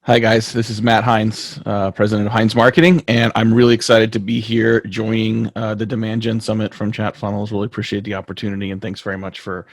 Hi, guys. This is Matt Heinz, president of Heinz Marketing, and I'm really excited to be here joining the Demand Gen Summit from Chat Funnels. Really appreciate the opportunity, and thanks very much for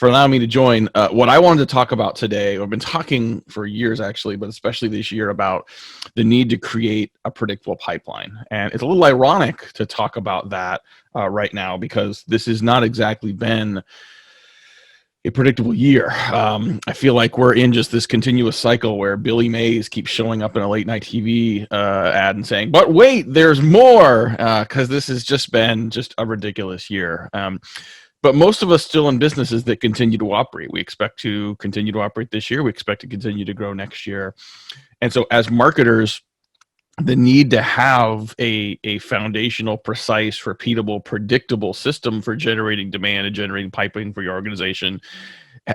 allowing me to join. What I wanted to talk about today, I've been talking for years actually, but especially this year, about the need to create a predictable pipeline. And it's a little ironic to talk about that right now because this has not exactly been a predictable year. I feel like we're in just this continuous cycle where Billy Mays keeps showing up in a late night TV ad and saying, "But wait, there's more," because this has just been just a ridiculous year. But most of us still in businesses that continue to operate. We expect to continue to operate this year. We expect to continue to grow next year. And so, as marketers, the need to have a foundational, precise, repeatable, predictable system for generating demand and generating pipeline for your organization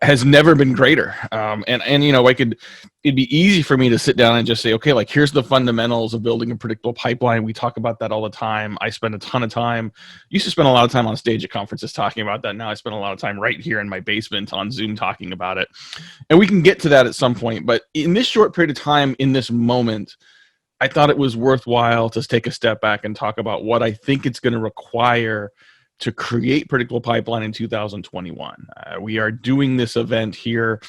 has never been greater. And you know, it'd be easy for me to sit down and just say, okay, like here's the fundamentals of building a predictable pipeline. We talk about that all the time. I spend a ton of time, used to spend a lot of time on stage at conferences talking about that. Now I spend a lot of time right here in my basement on Zoom talking about it. And we can get to that at some point. But in this short period of time, in this moment, I thought it was worthwhile to take a step back and talk about what I think it's going to require to create predictable pipeline in 2021. We are doing this event here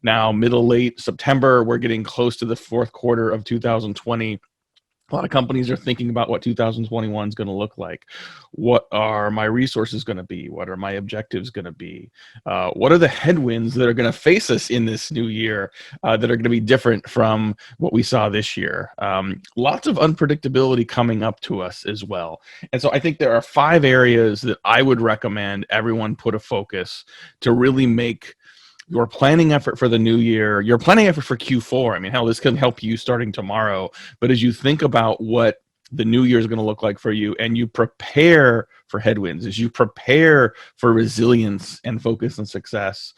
now, middle, late September. We're getting close to the fourth quarter of 2020. A lot of companies are thinking about what 2021 is going to look like. What are my resources going to be? What are my objectives going to be? What are the headwinds that are going to face us in this new year that are going to be different from what we saw this year? Lots of unpredictability coming up to us as well. And so I think there are 5 areas that I would recommend everyone put a focus to really make your planning effort for the new year, your planning effort for Q4. I mean, hell, this can help you starting tomorrow. But as you think about what the new year is going to look like for you, and you prepare for headwinds, as you prepare for resilience and focus and success,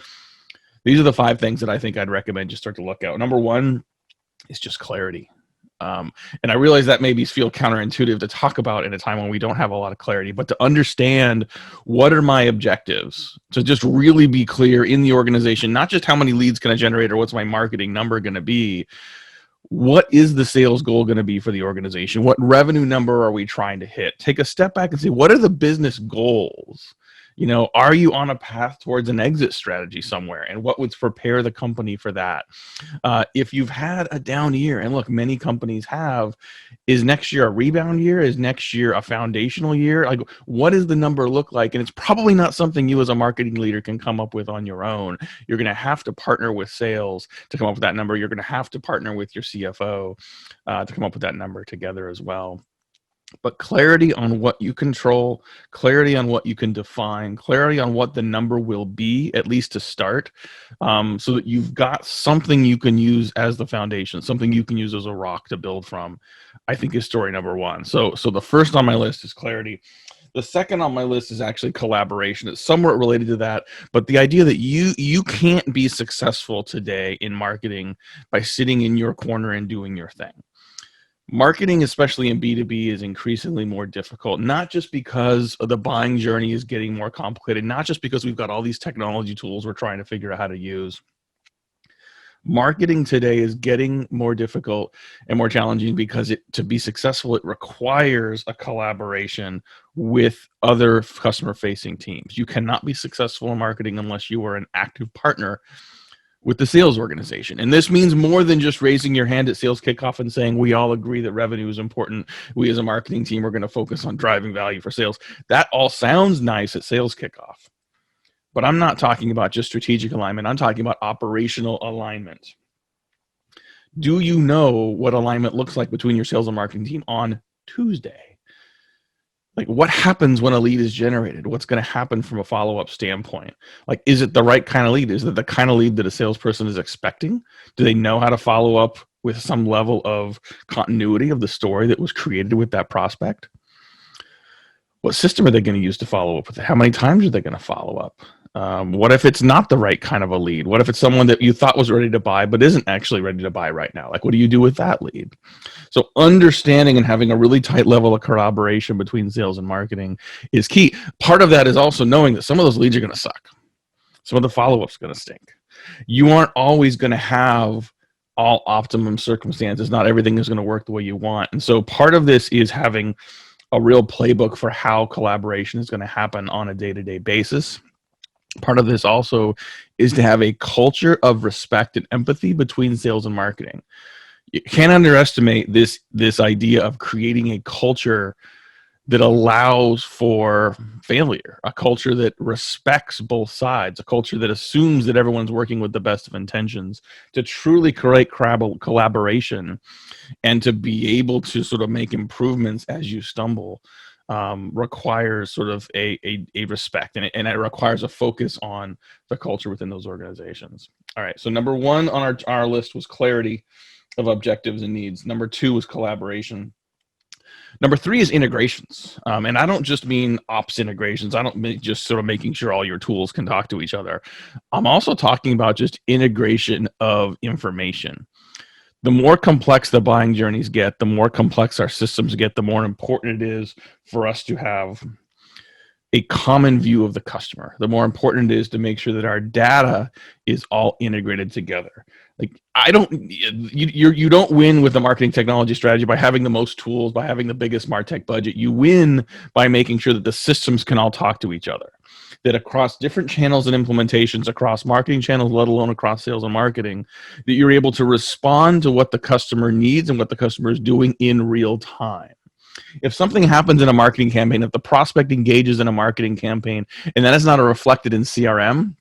these are the 5 things that I think I'd recommend you start to look at. Number 1 is just clarity. And I realize that maybe feel counterintuitive to talk about in a time when we don't have a lot of clarity, but to understand what are my objectives, to just really be clear in the organization, not just how many leads can I generate or what's my marketing number going to be. What is the sales goal going to be for the organization? What revenue number are we trying to hit? Take a step back and say, what are the business goals? You know, are you on a path towards an exit strategy somewhere? And what would prepare the company for that? If you've had a down year, and look, many companies have, is next year a rebound year? Is next year a foundational year? Like, what does the number look like? And it's probably not something you as a marketing leader can come up with on your own. You're going to have to partner with sales to come up with that number. You're going to have to partner with your CFO to come up with that number together as well. But clarity on what you control, clarity on what you can define, clarity on what the number will be, at least to start, so that you've got something you can use as the foundation, something you can use as a rock to build from, I think is story number 1. So the first on my list is clarity. The second on my list is actually collaboration. It's somewhat related to that, but the idea that you can't be successful today in marketing by sitting in your corner and doing your thing. Marketing, especially in B2B, is increasingly more difficult, not just because the buying journey is getting more complicated, not just because we've got all these technology tools we're trying to figure out how to use. Marketing today is getting more difficult and more challenging because to be successful, it requires a collaboration with other customer-facing teams. You cannot be successful in marketing unless you are an active partner with the sales organization. And this means more than just raising your hand at sales kickoff and saying, we all agree that revenue is important. We as a marketing team are going to focus on driving value for sales. That all sounds nice at sales kickoff. But I'm not talking about just strategic alignment. I'm talking about operational alignment. Do you know what alignment looks like between your sales and marketing team on Tuesday? Like, what happens when a lead is generated? What's going to happen from a follow-up standpoint? Like, is it the right kind of lead? Is it the kind of lead that a salesperson is expecting? Do they know how to follow up with some level of continuity of the story that was created with that prospect? What system are they going to use to follow up with it? How many times are they going to follow up? What if it's not the right kind of a lead? What if it's someone that you thought was ready to buy but isn't actually ready to buy right now? Like, what do you do with that lead? So understanding and having a really tight level of collaboration between sales and marketing is key. Part of that is also knowing that some of those leads are going to suck. Some of the follow-up's going to stink. You aren't always going to have all optimum circumstances. Not everything is going to work the way you want. And so part of this is having a real playbook for how collaboration is going to happen on a day-to-day basis. Part of this also is to have a culture of respect and empathy between sales and marketing. You can't underestimate this idea of creating a culture that allows for failure, a culture that respects both sides, a culture that assumes that everyone's working with the best of intentions to truly create collaboration and to be able to sort of make improvements as you stumble. Requires sort of a respect, and it requires a focus on the culture within those organizations. All right, so number one on our list was clarity of objectives and needs. Number two was collaboration. Number three is integrations. And I don't just mean ops integrations. I don't mean just sort of making sure all your tools can talk to each other. I'm also talking about just integration of information. The more complex the buying journeys get, the more complex our systems get, the more important it is for us to have a common view of the customer. The more important it is to make sure that our data is all integrated together. Like you don't win with the marketing technology strategy by having the most tools, by having the biggest MarTech budget. You win by making sure that the systems can all talk to each other. That across different channels and implementations, across marketing channels, let alone across sales and marketing, that you're able to respond to what the customer needs and what the customer is doing in real time. If something happens in a marketing campaign, if the prospect engages in a marketing campaign and that is not reflected in CRM,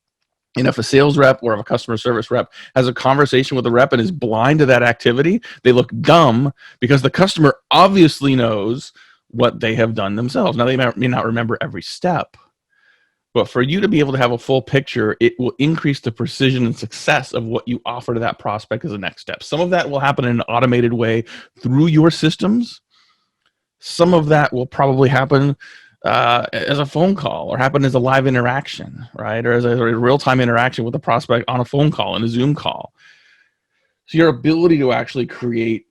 and if a sales rep or if a customer service rep has a conversation with a rep and is blind to that activity, they look dumb because the customer obviously knows what they have done themselves. Now, they may not remember every step, but for you to be able to have a full picture, it will increase the precision and success of what you offer to that prospect as a next step. Some of that will happen in an automated way through your systems. Some of that will probably happen as a phone call or happen as a live interaction, right? Or as a real-time interaction with a prospect on a phone call and a Zoom call. So your ability to actually create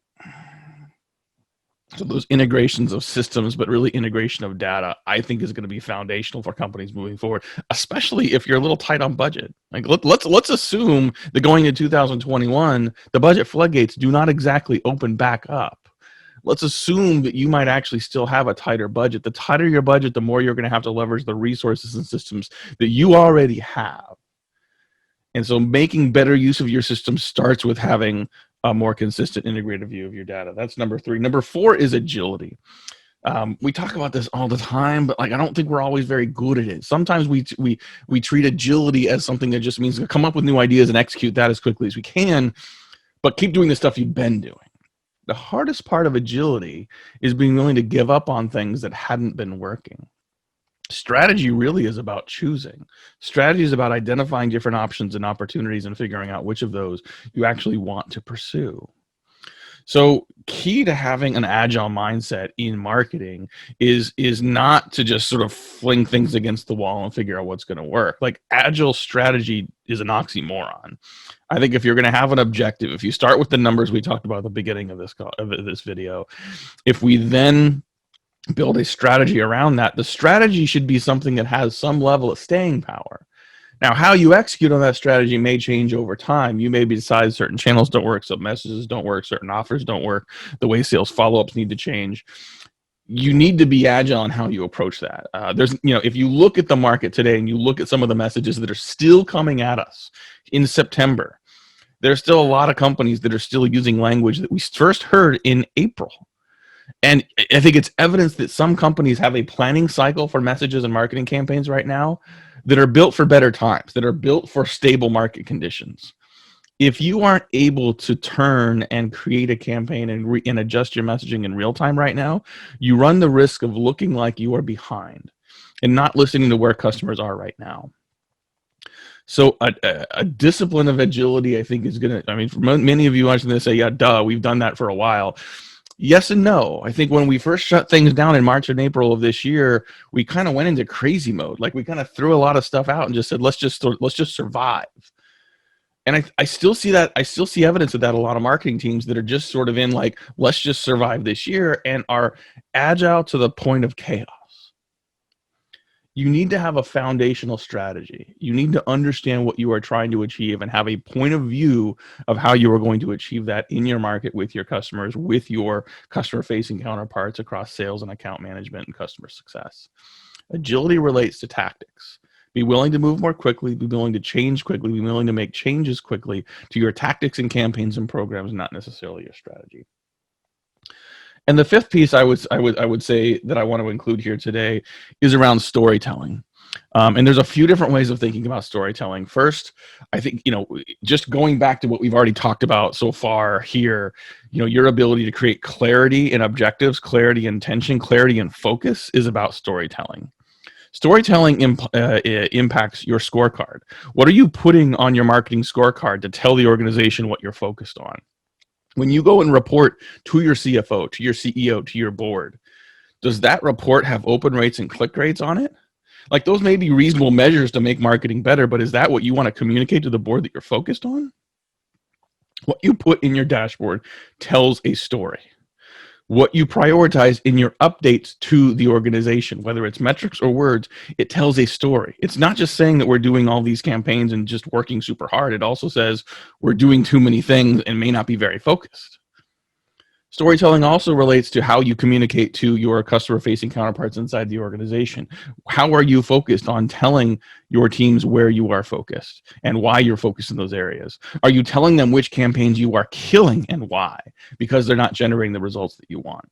those integrations of systems, but really integration of data, I think is going to be foundational for companies moving forward, especially if you're a little tight on budget. Like let's assume that going into 2021, the budget floodgates do not exactly open back up. Let's assume that you might actually still have a tighter budget. The tighter your budget, the more you're going to have to leverage the resources and systems that you already have. And so making better use of your system starts with having a more consistent integrated view of your data. That's number three. Number four is agility. We talk about this all the time, but like I don't think we're always very good at it. Sometimes we treat agility as something that just means to come up with new ideas and execute that as quickly as we can, but keep doing the stuff you've been doing. The hardest part of agility is being willing to give up on things that hadn't been working. Strategy really is about choosing. Strategy is about identifying different options and opportunities and figuring out which of those you actually want to pursue. So key to having an agile mindset in marketing is not to just sort of fling things against the wall and figure out what's going to work. Like agile strategy is an oxymoron. I think if you're going to have an objective, if you start with the numbers we talked about at the beginning of this video, if we then build a strategy around that, the strategy should be something that has some level of staying power. Now, how you execute on that strategy may change over time. You may decide certain channels don't work, some messages don't work, certain offers don't work, the way sales follow-ups need to change. You need to be agile in how you approach that. If you look at the market today and you look at some of the messages that are still coming at us in September, there's still a lot of companies that are still using language that we first heard in April. And I think it's evidence that some companies have a planning cycle for messages and marketing campaigns right now that are built for better times, that are built for stable market conditions. If you aren't able to turn and create a campaign and adjust your messaging in real time right now, you run the risk of looking like you are behind and not listening to where customers are right now. So a discipline of agility, I think, is going to, for many of you watching this say, yeah, duh, we've done that for a while. Yes and no. I think when we first shut things down in March and April of this year, we kind of went into crazy mode. Like we kind of threw a lot of stuff out and just said, let's just survive. And I still see that. I still see evidence of that. A lot of marketing teams that are just sort of in like, let's just survive this year and are agile to the point of chaos. You need to have a foundational strategy. You need to understand what you are trying to achieve and have a point of view of how you are going to achieve that in your market with your customers, with your customer-facing counterparts across sales and account management and customer success. Agility relates to tactics. Be willing to move more quickly, be willing to change quickly, be willing to make changes quickly to your tactics and campaigns and programs, not necessarily your strategy. And the fifth piece I would say that I want to include here today is around storytelling. And there's a few different ways of thinking about storytelling. First, I think, just going back to what we've already talked about so far here, your ability to create clarity in objectives, clarity in intention, clarity in focus is about storytelling. Storytelling impacts your scorecard. What are you putting on your marketing scorecard to tell the organization what you're focused on? When you go and report to your CFO, to your CEO, to your board, does that report have open rates and click rates on it? Like, those may be reasonable measures to make marketing better, but is that what you want to communicate to the board that you're focused on? What you put in your dashboard tells a story. What you prioritize in your updates to the organization, whether it's metrics or words, it tells a story. It's not just saying that we're doing all these campaigns and just working super hard. It also says we're doing too many things and may not be very focused. Storytelling also relates to how you communicate to your customer-facing counterparts inside the organization. How are you focused on telling your teams where you are focused and why you're focused in those areas? Are you telling them which campaigns you are killing and why? Because they're not generating the results that you want.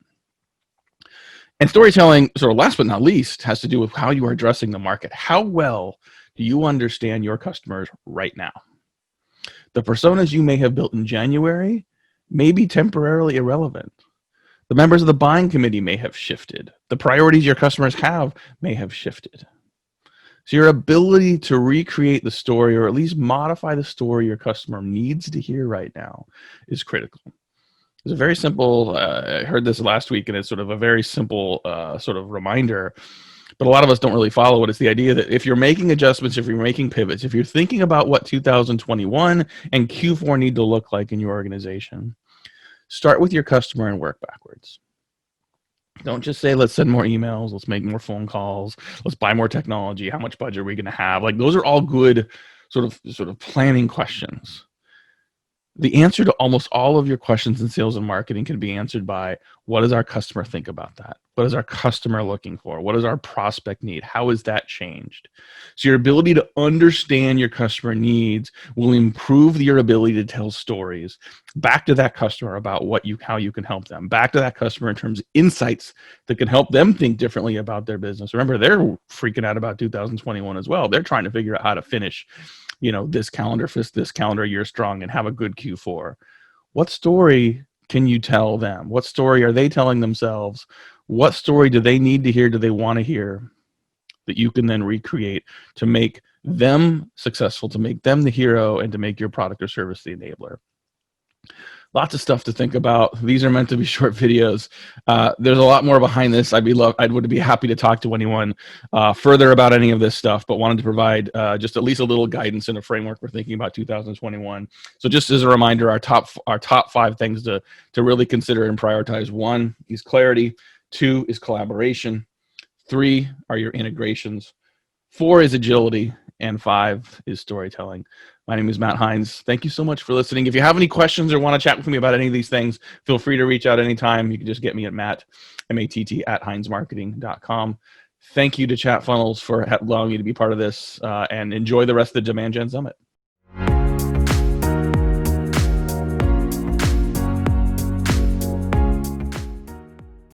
And storytelling, sort of last but not least, has to do with how you are addressing the market. How well do you understand your customers right now? The personas you may have built in January may be temporarily irrelevant. The members of the buying committee may have shifted. The priorities your customers have may have shifted. So your ability to recreate the story, or at least modify the story your customer needs to hear right now, is critical. It's a very simple, I heard this last week, and it's sort of a very simple sort of reminder, but a lot of us don't really follow it. It's the idea that if you're making adjustments, if you're making pivots, if you're thinking about what 2021 and Q4 need to look like in your organization, start with your customer and work backwards. Don't just say, let's send more emails, let's make more phone calls, let's buy more technology, how much budget are we going to have? Like, those are all good sort of planning questions. The answer to almost all of your questions in sales and marketing can be answered by, what does our customer think about that? What is our customer looking for? What does our prospect need? How has that changed? So your ability to understand your customer needs will improve your ability to tell stories back to that customer about how you can help them, back to that customer in terms of insights that can help them think differently about their business. Remember, they're freaking out about 2021 as well. They're trying to figure out how to finish this calendar year strong and have a good Q4. What story can you tell them? What story are they telling themselves? What story do they need to hear? Do they want to hear that you can then recreate to make them successful, to make them the hero, and to make your product or service the enabler? Lots of stuff to think about. These are meant to be short videos. There's a lot more behind this. I would be happy to talk to anyone further about any of this stuff, but wanted to provide just at least a little guidance and a framework for thinking about 2021. So just as a reminder, our top 5 things to really consider and prioritize: 1 is clarity, 2 is collaboration, 3 are your integrations, 4 is agility, and 5 is storytelling. My name is Matt Heinz. Thank you so much for listening. If you have any questions or want to chat with me about any of these things, feel free to reach out anytime. You can just get me at matt@heinzmarketing.com. Thank you to Chat Funnels for allowing me to be part of this, and enjoy the rest of the Demand Gen Summit.